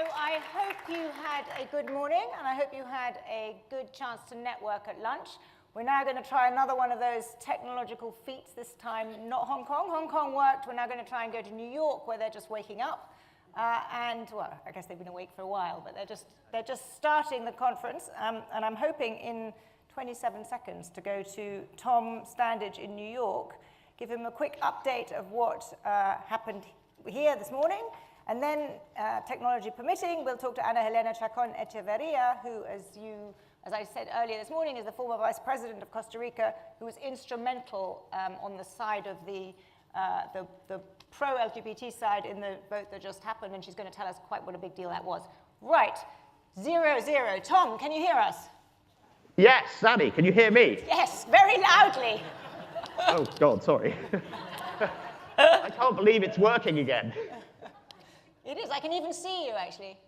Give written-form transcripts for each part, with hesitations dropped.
I hope you had a good morning, and I hope you had a good chance to network at lunch. We're now going to try another one of those technological feats, this time not Hong Kong. Hong Kong worked. We're now going to try and go to New York, where they're just waking up. Well, I guess they've been awake for a while, but they're just starting the conference. And I'm hoping in 27 seconds to go to Tom Standage in New York, give him a quick update of what happened here this morning. And then, technology permitting, we'll talk to Ana Helena Chacón Echeverría, who, as I said earlier this morning, is the former vice president of Costa Rica, who was instrumental on the side of the pro-LGBT side in the vote that just happened, and she's going to tell us quite what a big deal that was. Right, 0-0. Tom, can you hear us? Yes, Sandy, can you hear me? Yes, very loudly. Oh, God, sorry. I can't believe it's working again. It is. I can even see you, actually.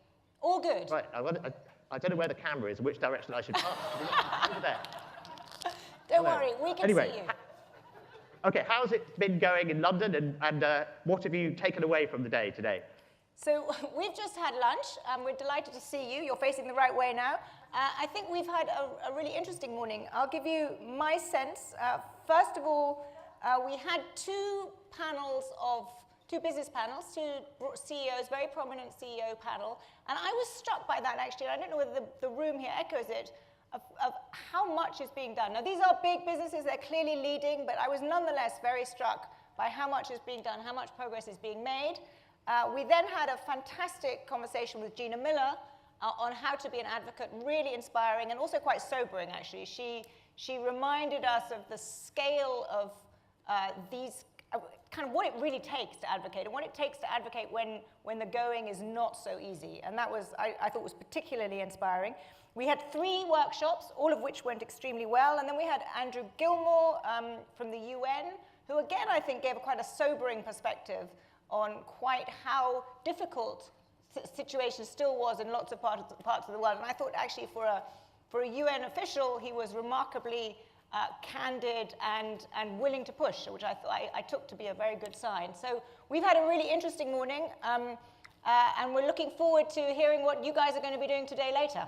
All good. Right. I don't know where the camera is, which direction I should pass. Over there. Don't worry. We can see you. OK, how's it been going in London, and what have you taken away from the day today? So we've just had lunch. We're delighted to see you. You're facing the right way now. I think we've had a really interesting morning. I'll give you my sense. First of all, we had two business panels, two CEOs, very prominent CEO panel, and I was struck by that, actually. I don't know whether the room here echoes it, of how much is being done. Now, these are big businesses, they're clearly leading, but I was nonetheless very struck by how much is being done, how much progress is being made. We then had a fantastic conversation with Gina Miller on how to be an advocate, really inspiring and also quite sobering, actually. She reminded us of the scale of these kind of what it really takes to advocate, and what it takes to advocate when the going is not so easy. And that was, I thought, was particularly inspiring. We had 3 workshops, all of which went extremely well. And then we had Andrew Gilmore from the UN, who again, I think, gave quite a sobering perspective on quite how difficult the situation still was in lots of parts of the world. And I thought, actually, for a UN official, he was remarkably candid and willing to push, which I took to be a very good sign. So we've had a really interesting morning, and we're looking forward to hearing what you guys are going to be doing today later.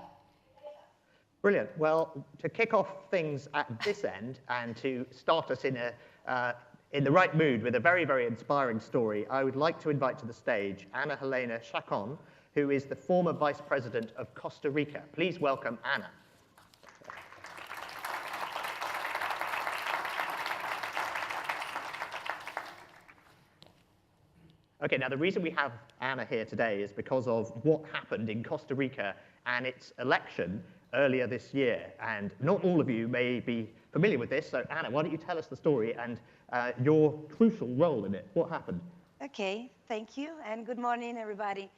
Brilliant. Well, to kick off things at this end and to start us in the right mood with a very, very inspiring story, I would like to invite to the stage Ana Helena Chacón, who is the former vice president of Costa Rica. Please welcome Ana. OK, now the reason we have Ana here today is because of what happened in Costa Rica and its election earlier this year. And not all of you may be familiar with this, so Ana, why don't you tell us the story and your crucial role in it? What happened? OK, thank you, and good morning, everybody.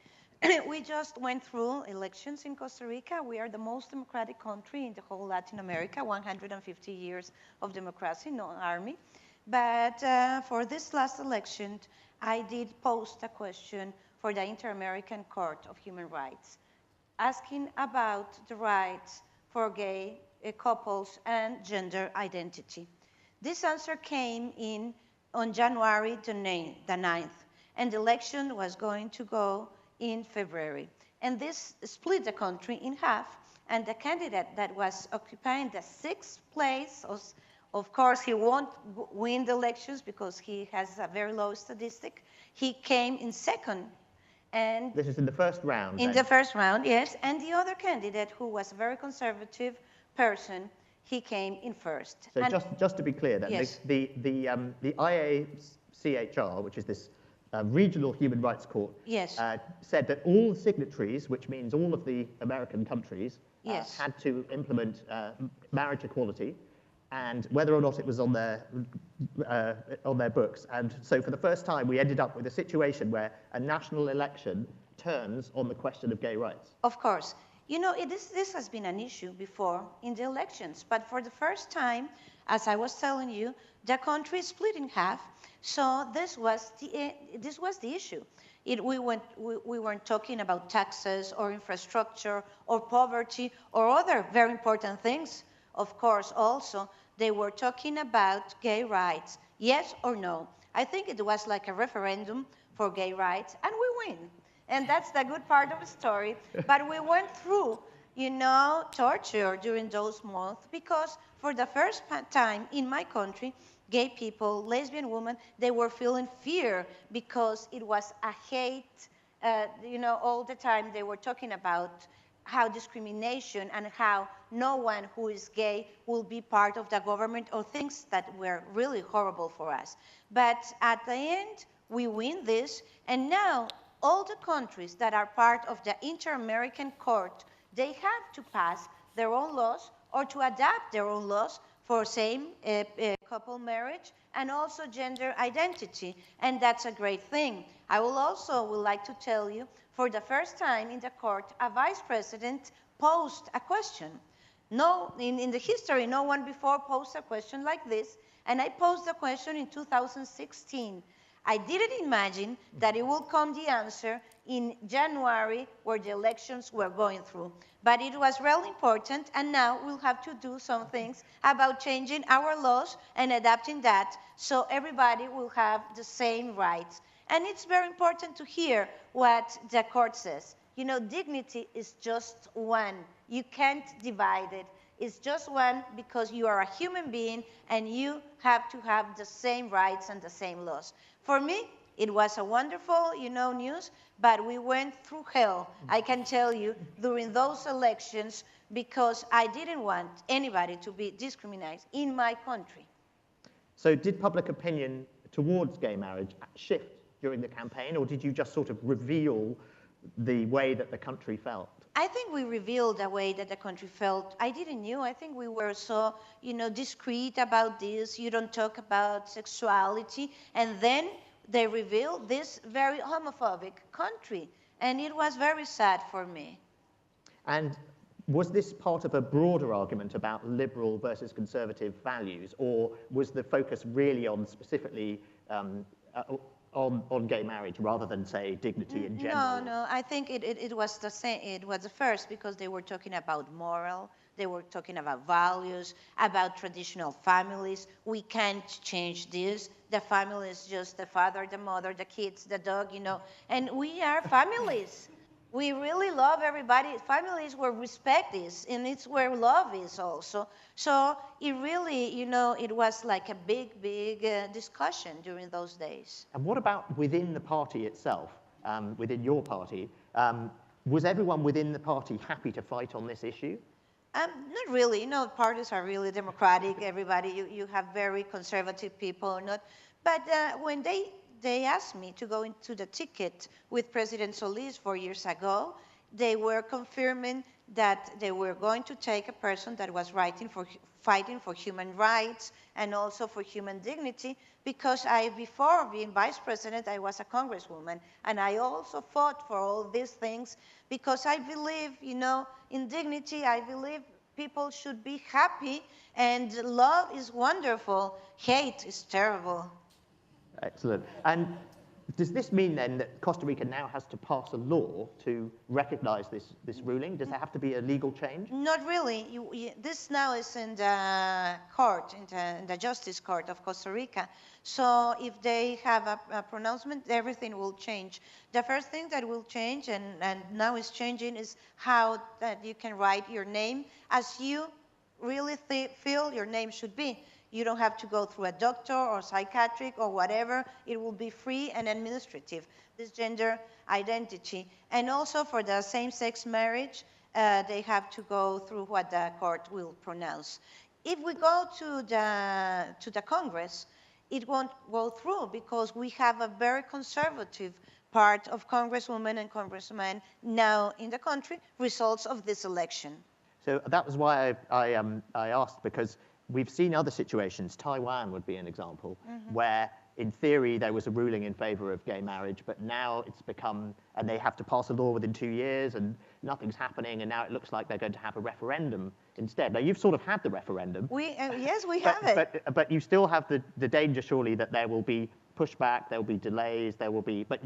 We just went through elections in Costa Rica. We are the most democratic country in the whole Latin America, 150 years of democracy, no army. But for this last election, I did post a question for the Inter-American Court of Human Rights, asking about the rights for gay couples and gender identity. This answer came in on January the 9th, and the election was going to go in February. And this split the country in half, and the candidate that was occupying the 6th place, of course, he won't win the elections because he has a very low statistic. He came in 2nd. And this is in the first round. In the first round, yes. And the other candidate, who was a very conservative person, he came in 1st. So and just to be clear, then, yes. the IACHR, which is this regional human rights court, yes. Said that all the which means all of the American countries, yes. had to implement marriage equality, and whether or not it was on their books. And so for the first time, we ended up with a situation where a national election turns on the question of gay rights. Of course. You know, this has been an issue before in the elections, but for the first time, as I was telling you, the country split in half. So this was the issue. We weren't talking about taxes or infrastructure or poverty or other very important things. Of course, also, they were talking about gay rights, yes or no. I think it was like a referendum for gay rights, and we win. And that's the good part of the story. But we went through, torture during those months because for the first time in my country, gay people, lesbian women, they were feeling fear because it was a hate. All the time they were talking about how discrimination and how no one who is gay will be part of the government or things that were really horrible for us. But at the end, we win this, and now all the countries that are part of the Inter-American Court, they have to pass their own laws or to adapt their own laws for same couple marriage and also gender identity, and that's a great thing. I would like to tell you, for the first time in the court, a vice president posed a question. No, in the history, no one before posed a question like this, and I posed the question in 2016. I didn't imagine that it would come the answer in January where the elections were going through. But it was really important, and now we'll have to do some things about changing our laws and adapting that so everybody will have the same rights. And it's very important to hear what the court says. Dignity is just one. You can't divide it. It's just one because you are a human being and you have to have the same rights and the same laws. For me, it was a wonderful, news, but we went through hell, I can tell you, during those elections because I didn't want anybody to be discriminated in my country. So did public opinion towards gay marriage shift during the campaign, or did you just sort of reveal the way that the country felt? I think we revealed the way that the country felt. I didn't know. I think we were so, discreet about this. You don't talk about sexuality. And then they revealed this very homophobic country. And it was very sad for me. And was this part of a broader argument about liberal versus conservative values, or was the focus really on specifically on gay marriage rather than, say, dignity in general? No, I think it was the same. It was the first because they were talking about moral, they were talking about values, about traditional families. We can't change this. The family is just the father, the mother, the kids, the dog, and we are families. We really love everybody. Families where respect is, and it's where love is also. So it really, it was like a big discussion during those days. And what about within the party itself, within your party? Was everyone within the party happy to fight on this issue? Not really. Parties are really democratic. Everybody, you have very conservative people, not. But when they asked me to go into the ticket with President Solis 4 years ago, they were confirming that they were going to take a person that was fighting for human rights and also for human dignity, because before being vice president, I was a congresswoman, and I also fought for all these things because I believe, in dignity. I believe people should be happy, and love is wonderful. Hate is terrible. Excellent. And does this mean then that Costa Rica now has to pass a law to recognize this ruling? Does there have to be a legal change? Not really. This now is in the court, in the Justice Court of Costa Rica. So if they have a pronouncement, everything will change. The first thing that will change, and now is changing, is how that you can write your name as you really feel your name should be. You don't have to go through a doctor or psychiatric or whatever. It will be free and administrative, this gender identity. And also for the same-sex marriage, they have to go through what the court will pronounce. If we go to the Congress, it won't go through because we have a very conservative part of congresswomen and congressmen now in the country, results of this election. So that was why I asked, because we've seen other situations. Taiwan would be an example, where in theory there was a ruling in favor of gay marriage, but now it's become, and they have to pass a law within 2 years, and nothing's happening, and now it looks like they're going to have a referendum instead. Now, you've sort of had the referendum. Yes, we have it. But you still have the danger, surely, that there will be pushback, there will be delays, there will be, but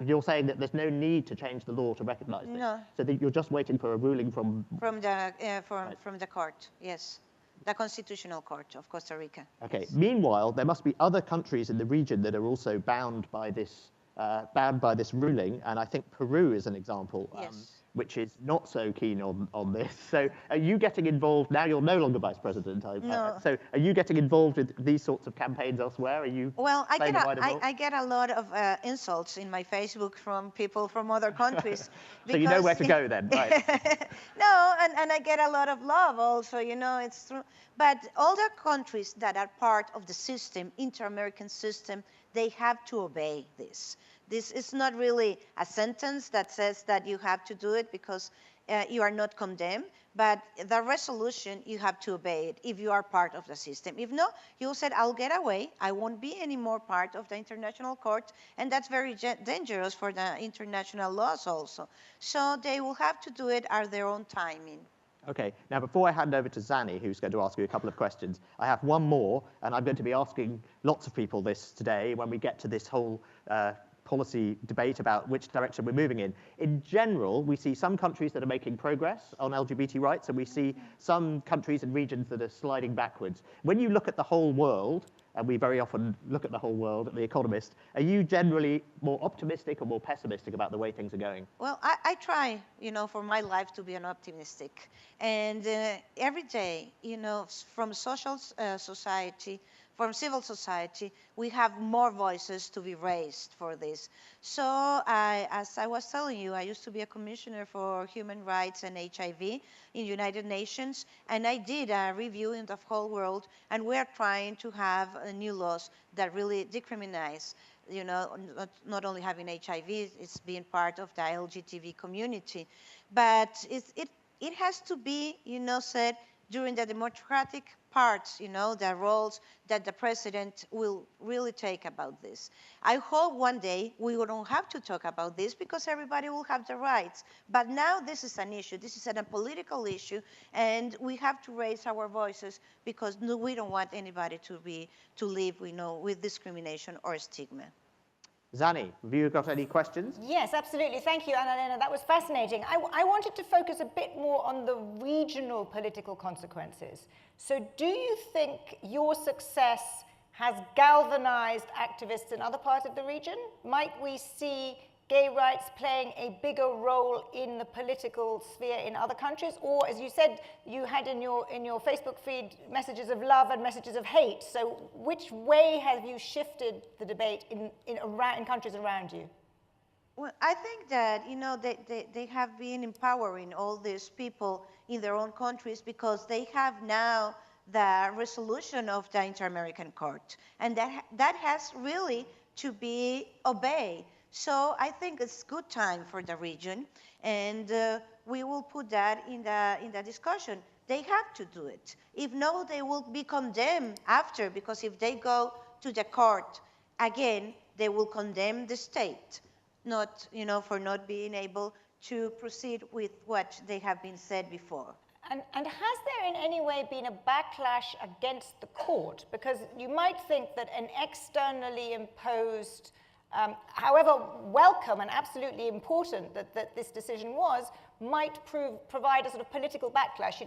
you're saying that there's no need to change the law to recognize this. No. So that you're just waiting for a ruling from the court, yes. The Constitutional Court of Costa Rica. Okay. Meanwhile, there must be other countries in the region that are also bound by this bound by this ruling, and I think Peru is an example. Yes. Which is not so keen on this. So are you getting involved, now you're no longer vice president, No. so are you getting involved with these sorts of campaigns elsewhere? Are you Well, playing a wider role? I get a lot of insults in my Facebook from people from other countries. So you know where to go then, right? No, and I get a lot of love also, it's true. But all the countries that are part of the system, inter-American system, they have to obey this. This is not really a sentence that says that you have to do it because you are not condemned, but the resolution, you have to obey it if you are part of the system. If not, you said, I'll get away, I won't be any more part of the international court, and that's very dangerous for the international laws also. So they will have to do it at their own timing. Okay, now before I hand over to Zanny, who's going to ask you a couple of questions, I have one more, and I'm going to be asking lots of people this today when we get to this whole policy debate about which direction we're moving in. In general, we see some countries that are making progress on LGBT rights, and we see some countries and regions that are sliding backwards. When you look at the whole world, and we very often look at the whole world at The Economist, are you generally more optimistic or more pessimistic about the way things are going? Well, I try, for my life to be an optimistic. And every day, from social society, from civil society, we have more voices to be raised for this. So as I was telling you, I used to be a commissioner for human rights and HIV in United Nations, and I did a review in the whole world, and we're trying to have new laws that really decriminalize, not only having HIV, it's being part of the LGBT community, but it has to be, said during the democratic parts, the roles that the president will really take about this. I hope one day we don't have to talk about this because everybody will have the rights. But now this is an issue. This is a political issue, and we have to raise our voices because we don't want anybody to live, with discrimination or stigma. Zanny, have you got any questions? Yes, absolutely. Thank you, Ana Helena. That was fascinating. I wanted to focus a bit more on the regional political consequences. So do you think your success has galvanized activists in other parts of the region? Might we see gay rights playing a bigger role in the political sphere in other countries? Or, as you said, you had in your Facebook feed messages of love and messages of hate. So which way have you shifted the debate in countries around you? Well, I think that, they have been empowering all these people in their own countries because they have now the resolution of the Inter-American Court. And that has really to be obeyed. So I think it's good time for the region, and we will put that in the discussion. They have to do it. If no, they will be condemned after, because if they go to the court again, they will condemn the state, not, for not being able to proceed with what they have been said before. And has there in any way been a backlash against the court? Because you might think that an externally imposed however welcome and absolutely important that this decision was, might provide a sort of political backlash.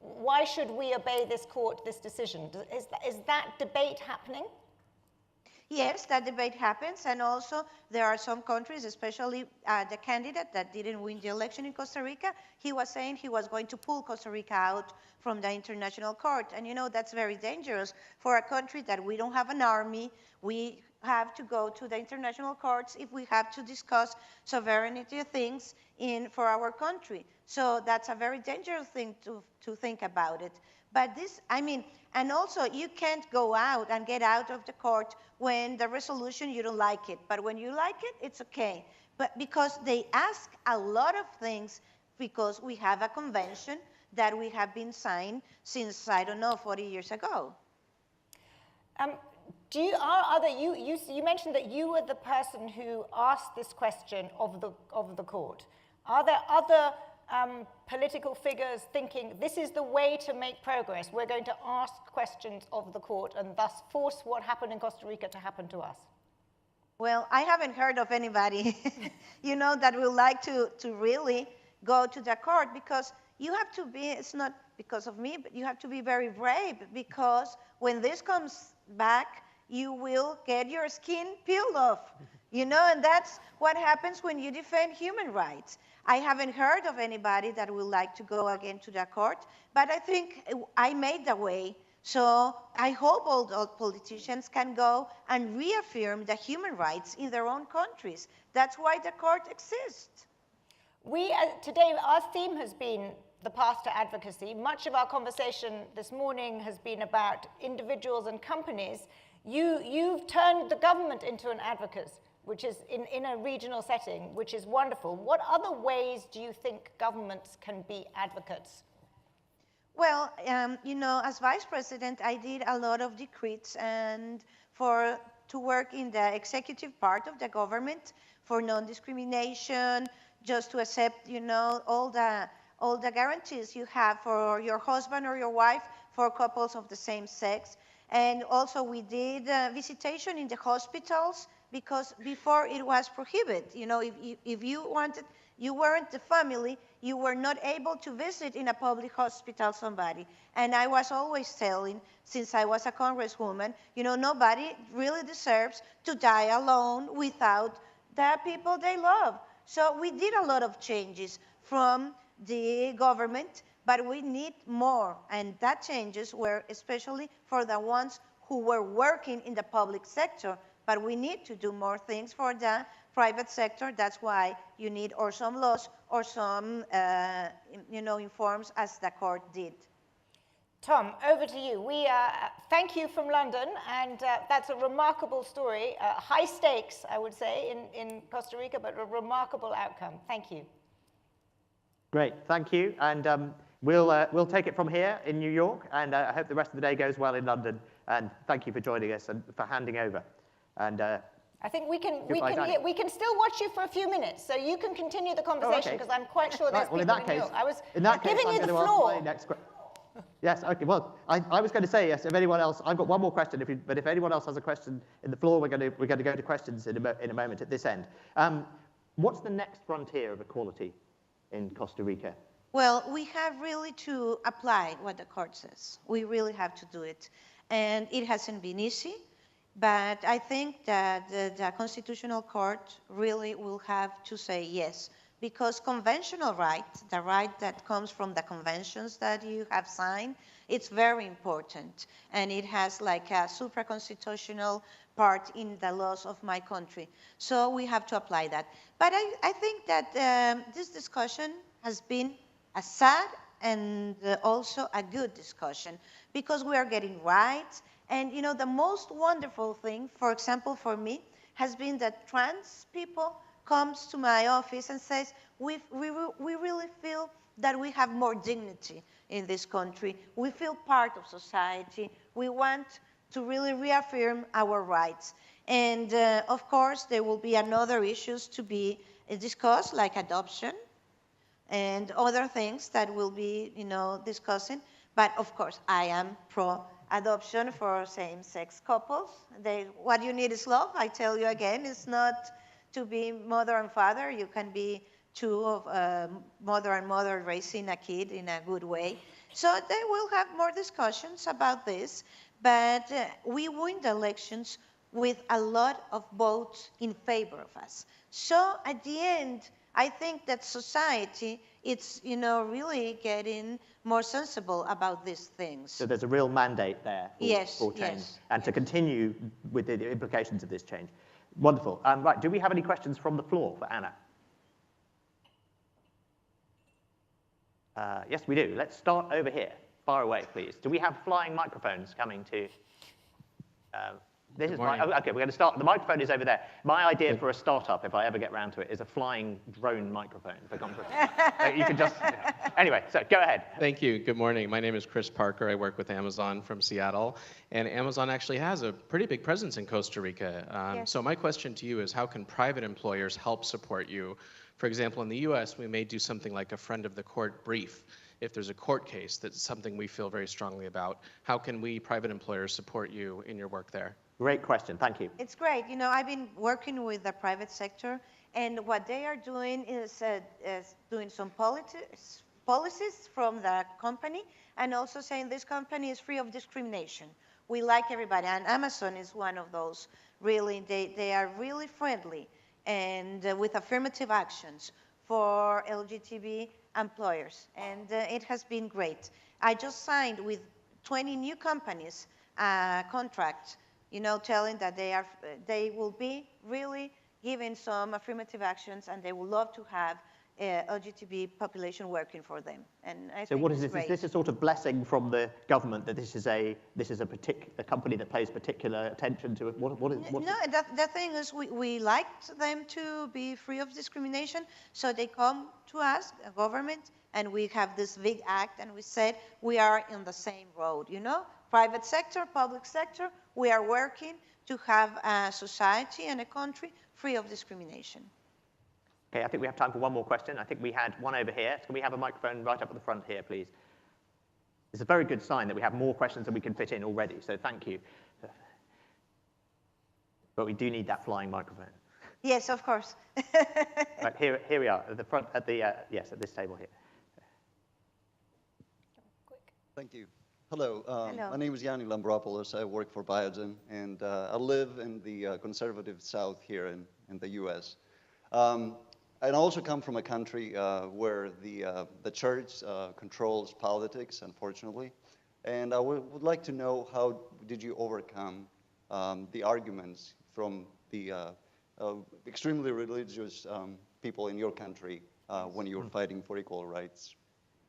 Why should we obey this court, this decision? Is that debate happening? Yes, that debate happens, and also there are some countries, especially the candidate that didn't win the election in Costa Rica, he was saying he was going to pull Costa Rica out from the international court, and that's very dangerous for a country that we don't have an army. We have to go to the international courts if we have to discuss sovereignty things for our country. So that's a very dangerous thing to think about it. But this, and also you can't go out and get out of the court when the resolution, you don't like it. But when you like it, it's okay. But because they ask a lot of things, because we have a convention that we have been signed since, 40 years ago. You mentioned that you were the person who asked this question of the court. Are there other political figures thinking this is the way to make progress? We're going to ask questions of the court and thus force what happened in Costa Rica to happen to us? Well, I haven't heard of anybody, that would like to really go to the court, because you have to be, it's not because of me, but you have to be very brave, because when this comes back, you will get your skin peeled off. And that's what happens when you defend human rights. I haven't heard of anybody that would like to go again to the court, but I think I made the way. So I hope all politicians can go and reaffirm the human rights in their own countries. That's why the court exists. Today, our theme has been the path to advocacy. Much of our conversation this morning has been about individuals and companies. You've turned the government into an advocate, which is in a regional setting, which is wonderful. What other ways do you think governments can be advocates? Well, as vice president, I did a lot of decrees and to work in the executive part of the government for non-discrimination, just to accept, all the guarantees you have for your husband or your wife for couples of the same sex. And also we did visitation in the hospitals, because before it was prohibited. If you weren't the family, you were not able to visit in a public hospital somebody. And I was always telling, since I was a congresswoman, nobody really deserves to die alone without the people they love. So we did a lot of changes from the government, but we need more. And that changes were especially for the ones who were working in the public sector. But we need to do more things for the private sector. That's why you need or some laws or some, informs, as the court did. Tom, over to you. We thank you from London, and that's a remarkable story. High stakes, I would say, in Costa Rica, but a remarkable outcome. Thank you. Great, thank you. And we'll take it from here in New York, and I hope the rest of the day goes well in London. And thank you for joining us and for handing over. And I think we can still watch you for a few minutes, so you can continue the conversation, because I'm quite sure there's people in New York. I was giving you the floor. Yes, okay, well, I was going to say, yes, if anyone else, I've got one more question, but if anyone else has a question in the floor, we're going to go to questions in a moment at this end. What's the next frontier of equality in Costa Rica? Well, we have really to apply what the court says. We really have to do it. And it hasn't been easy, but I think that the Constitutional Court really will have to say yes, because conventional right, the right that comes from the conventions that you have signed, it's very important. And it has like a supra-constitutional part in the laws of my country. So we have to apply that. But I think that this discussion has been a sad and also a good discussion, because we are getting rights. And the most wonderful thing, for example, for me, has been that trans people comes to my office and says, we really feel that we have more dignity in this country. We feel part of society. We want to really reaffirm our rights. And of course, there will be another issues to be discussed, like adoption and other things that we'll be, discussing. But of course, I am pro-adoption for same-sex couples. What you need is love. I tell you again, it's not to be mother and father. You can be two of mother and mother raising a kid in a good way. So they will have more discussions about this. But we win the elections with a lot of votes in favor of us. So at the end, I think that society, it's, really getting more sensible about these things. So there's a real mandate there for change, yes. And to continue with the implications of this change. Wonderful. Right, do we have any questions from the floor for Ana? Yes, we do. Let's start over here. Far away, please. Do we have flying microphones coming to... This is okay, we're going to start. The microphone is over there. My idea for a startup, if I ever get around to it, is a flying drone microphone for conference. You can just... Anyway, so go ahead. Thank you. Good morning. My name is Chris Parker. I work with Amazon from Seattle. And Amazon actually has a pretty big presence in Costa Rica. Yes. So my question to you is, how can private employers help support you? For example, in the US, we may do something like a friend of the court brief. If there's a court case that's something we feel very strongly about, how can we, private employers, support you in your work there? Great question. Thank you. It's great. I've been working with the private sector, and what they are doing is doing some policies from the company, and also saying this company is free of discrimination. We like everybody, and Amazon is one of those Really, they are really friendly and with affirmative actions for LGBT employers, and it has been great. I just signed with 20 new companies contracts, telling that they will be really giving some affirmative actions, and they would love to have LGBT population working for them. And I so think what is it's this? great. Is this a sort of blessing from the government that this is a company that pays particular attention to it? What No, the thing is we like them to be free of discrimination, so they come to us, a government, and we have this big act, and we said we are in the same road, Private sector, public sector, we are working to have a society and a country free of discrimination. Okay, I think we have time for one more question. I think we had one over here. Can we have a microphone right up at the front here, please? It's a very good sign that we have more questions than we can fit in already, so thank you. But we do need that flying microphone. Yes, of course. Right, here we are, at the front, at this table here. Thank you. Hello. Hello. My name is Yanni Lambropoulos. I work for Biogen, and I live in the conservative South here in the U.S. And I also come from a country where the church controls politics, unfortunately. And I would like to know, how did you overcome the arguments from the extremely religious people in your country when you were fighting for equal rights?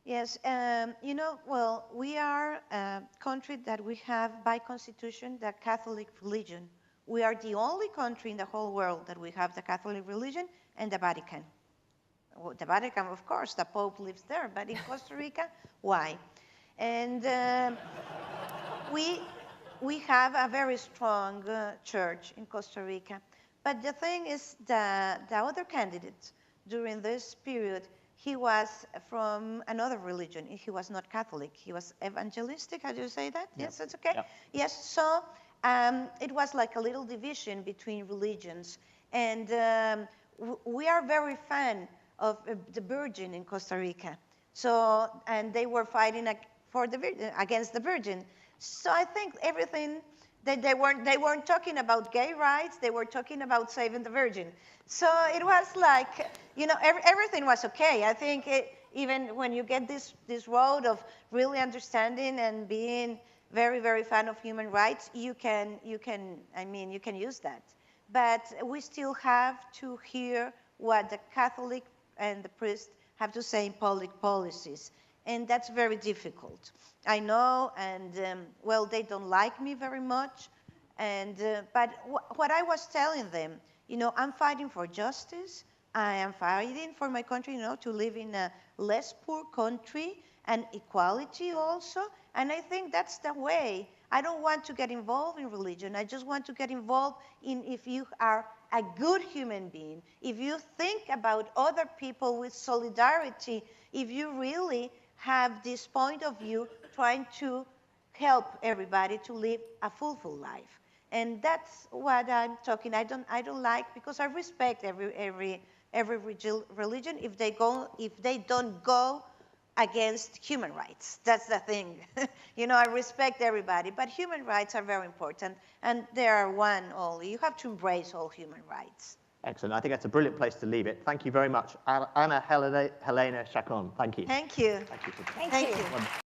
Yes, well, we are a country that we have by constitution the Catholic religion. We are the only country in the whole world that we have the Catholic religion and the Vatican. Well, the Vatican, of course, the Pope lives there, but in Costa Rica, why? And we have a very strong church in Costa Rica. But the thing is, the other candidate during this period, he was from another religion. He was not Catholic. He was evangelistic. How do you say that? Yeah. Yes, that's okay? Yeah. Yes, so it was like a little division between religions. And we are very fan of the Virgin in Costa Rica. So, and they were fighting against the Virgin. So I think everything, they weren't talking about gay rights, they were talking about saving the Virgin. So it was like, everything was okay. I think even when you get this road of really understanding and being very, very fan of human rights, you can use that. But we still have to hear what the Catholic and the priest have to say in public policies. And that's very difficult. I know, and well, they don't like me very much. And but what I was telling them, I'm fighting for justice. I am fighting for my country, to live in a less poor country, and equality also. And I think that's the way. I don't want to get involved in religion. I just want to get involved in if you are a good human being, if you think about other people with solidarity, if you really have this point of view trying to help everybody to live a fulfilled life. And that's what I'm talking. I don't like, because I respect every religion if they don't go against human rights. That's the thing. I respect everybody, but human rights are very important, and they are one only. You have to embrace all human rights. Excellent. I think that's a brilliant place to leave it. Thank you very much, Ana Helena Chacón. Thank you. Thank you. Thank you. Thank you.